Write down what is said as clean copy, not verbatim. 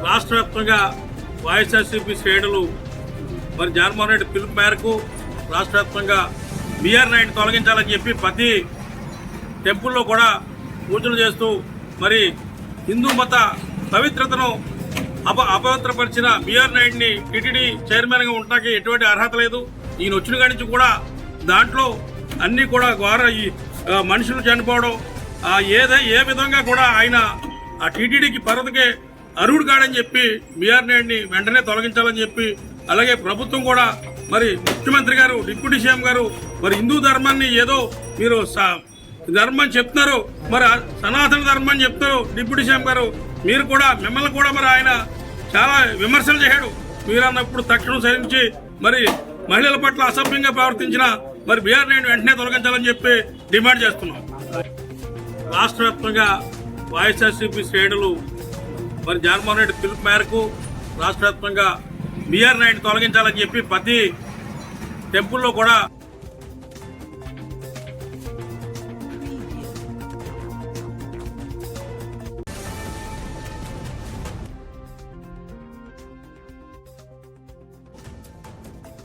రాష్ట్ర వ్యాప్తంగా వైఎస్ఆర్సీపీ శ్రేణులు మరి జగన్మోహన్ రెడ్డి పిలుపు మేరకు రాష్ట్ర వ్యాప్తంగా బిఆర్ నాయుడిని తొలగించాలని చెప్పి ప్రతి టెంపుల్లో కూడా పూజలు చేస్తూ మరి హిందూ మత పవిత్రతను అపవిత్రపరిచిన బిఆర్ నాయుడిని టీటీడీ చైర్మన్గా ఉండటానికి ఎటువంటి అర్హత లేదు. ఈయన వచ్చిన కాడి నుంచి కూడా దాంట్లో అన్నీ కూడా ఘోర ఈ మనుషులు చనిపోవడం ఏ విధంగా కూడా ఆయన ఆ టీటీడీకి పరదకే అర్హుడు కాడని చెప్పి బిఆర్ నాయుడిని వెంటనే తొలగించాలని చెప్పి, అలాగే ప్రభుత్వం కూడా మరి ముఖ్యమంత్రి గారు, డిప్యూటీ సీఎం గారు మరి హిందూ ధర్మాన్ని ఏదో మీరు ధర్మం చెప్తున్నారు, మరి సనాతన ధర్మం చెప్తారు డిప్యూటీ సీఎం గారు, మీరు కూడా మిమ్మల్ని కూడా మరి ఆయన చాలా విమర్శలు చేశాడు. మీరు అన్నప్పుడు తక్షణం సహించి మరి మహిళల పట్ల అసభ్యంగా ప్రవర్తించిన మరి బిఆర్ నాయుడు వెంటనే తొలగించాలని చెప్పి డిమాండ్ చేస్తున్నాం. రాష్ట్ర వ్యాప్తంగా వైఎస్ఆర్సీపీ శ్రేణులు మరి జగన్మోహన్ రెడ్డి పిలుపు మేరకు రాష్ట్ర వ్యాప్తంగా బిఆర్ నాయుడిని తొలగించాలని చెప్పి ప్రతి టెంపుల్లో కూడా